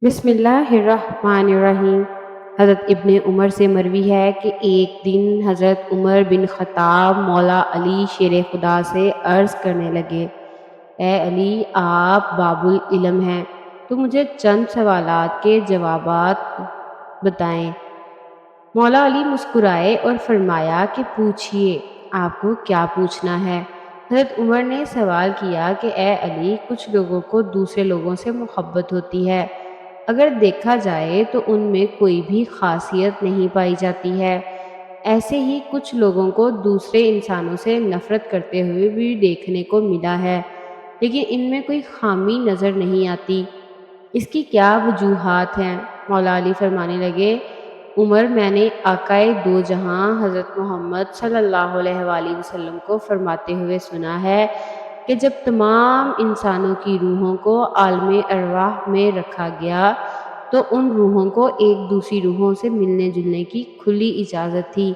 بسم اللہ الرحمن الرحیم۔ حضرت ابن عمر سے مروی ہے کہ ایک دن حضرت عمر بن خطاب مولا علی شیر خدا سے عرض کرنے لگے، اے علی، آپ باب العلم ہیں تو مجھے چند سوالات کے جوابات بتائیں۔ مولا علی مسکرائے اور فرمایا کہ پوچھئے، آپ کو کیا پوچھنا ہے؟ حضرت عمر نے سوال کیا کہ اے علی، کچھ لوگوں کو دوسرے لوگوں سے محبت ہوتی ہے، اگر دیکھا جائے تو ان میں کوئی بھی خاصیت نہیں پائی جاتی ہے۔ ایسے ہی کچھ لوگوں کو دوسرے انسانوں سے نفرت کرتے ہوئے بھی دیکھنے کو ملا ہے، لیکن ان میں کوئی خامی نظر نہیں آتی۔ اس کی کیا وجوہات ہیں؟ مولا علی فرمانے لگے، عمر، میں نے آقائے دو جہاں حضرت محمد صلی اللہ علیہ وآلہ وسلم کو فرماتے ہوئے سنا ہے کہ جب تمام انسانوں کی روحوں کو عالم ارواح میں رکھا گیا تو ان روحوں کو ایک دوسری روحوں سے ملنے جلنے کی کھلی اجازت تھی۔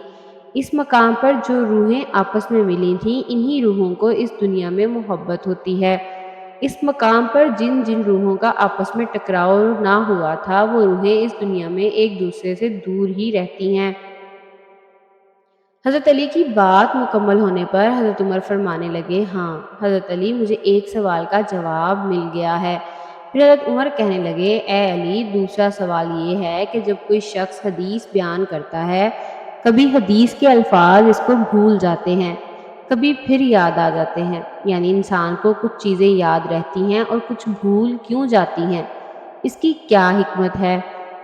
اس مقام پر جو روحیں آپس میں ملی تھیں، انہی روحوں کو اس دنیا میں محبت ہوتی ہے۔ اس مقام پر جن جن روحوں کا آپس میں ٹکراؤ نہ ہوا تھا، وہ روحیں اس دنیا میں ایک دوسرے سے دور ہی رہتی ہیں۔ حضرت علی کی بات مکمل ہونے پر حضرت عمر فرمانے لگے، ہاں حضرت علی، مجھے ایک سوال کا جواب مل گیا ہے۔ پھر حضرت عمر کہنے لگے، اے علی، دوسرا سوال یہ ہے کہ جب کوئی شخص حدیث بیان کرتا ہے، کبھی حدیث کے الفاظ اس کو بھول جاتے ہیں، کبھی پھر یاد آ جاتے ہیں، یعنی انسان کو کچھ چیزیں یاد رہتی ہیں اور کچھ بھول کیوں جاتی ہیں؟ اس کی کیا حکمت ہے؟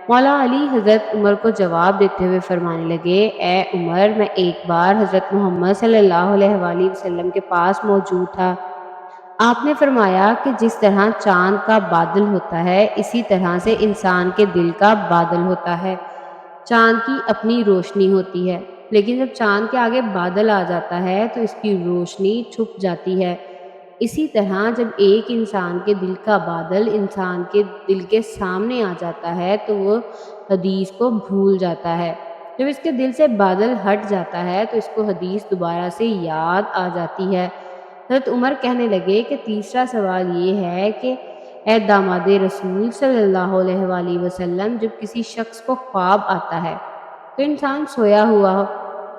مولا علی حضرت عمر کو جواب دیتے ہوئے فرمانے لگے، اے عمر، میں ایک بار حضرت محمد صلی اللہ علیہ وآلہ وسلم کے پاس موجود تھا۔ آپ نے فرمایا کہ جس طرح چاند کا بادل ہوتا ہے، اسی طرح سے انسان کے دل کا بادل ہوتا ہے۔ چاند کی اپنی روشنی ہوتی ہے، لیکن جب چاند کے آگے بادل آ جاتا ہے تو اس کی روشنی چھپ جاتی ہے۔ اسی طرح جب ایک انسان کے دل کا بادل انسان کے دل کے سامنے آ جاتا ہے تو وہ حدیث کو بھول جاتا ہے۔ جب اس کے دل سے بادل ہٹ جاتا ہے تو اس کو حدیث دوبارہ سے یاد آ جاتی ہے۔ حضرت عمر کہنے لگے کہ تیسرا سوال یہ ہے کہ اے داماد رسول صلی اللہ علیہ وآلہ وسلم، جب کسی شخص کو خواب آتا ہے تو انسان سویا ہوا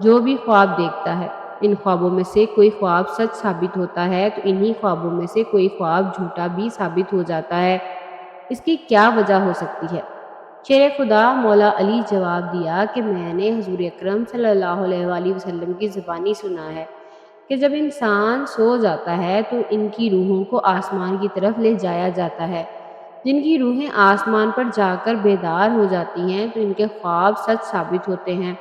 جو بھی خواب دیکھتا ہے، ان خوابوں میں سے کوئی خواب سچ ثابت ہوتا ہے تو انہی خوابوں میں سے کوئی خواب جھوٹا بھی ثابت ہو جاتا ہے۔ اس کی کیا وجہ ہو سکتی ہے؟ شیر خدا مولا علی جواب دیا کہ میں نے حضور اکرم صلی اللہ علیہ وآلہ وسلم کی زبانی سنا ہے کہ جب انسان سو جاتا ہے تو ان کی روحوں کو آسمان کی طرف لے جایا جاتا ہے۔ جن کی روحیں آسمان پر جا کر بیدار ہو جاتی ہیں تو ان کے خواب سچ ثابت ہوتے ہیں۔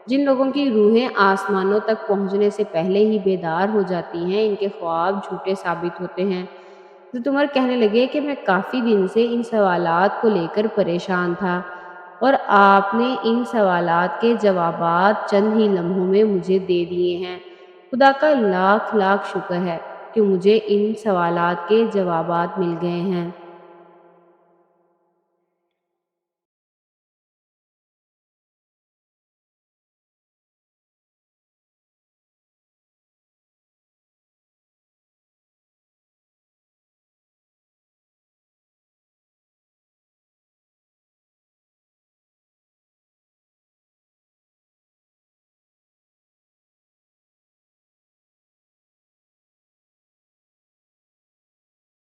جن لوگوں کی روحیں آسمانوں تک پہنچنے سے پہلے ہی بیدار ہو جاتی ہیں، ان کے خواب جھوٹے ثابت ہوتے ہیں۔ حضرت عمر کہنے لگے کہ میں کافی دن سے ان سوالات کو لے کر پریشان تھا، اور آپ نے ان سوالات کے جوابات چند ہی لمحوں میں مجھے دے دیے ہیں۔ خدا کا لاکھ لاکھ شکر ہے کہ مجھے ان سوالات کے جوابات مل گئے ہیں۔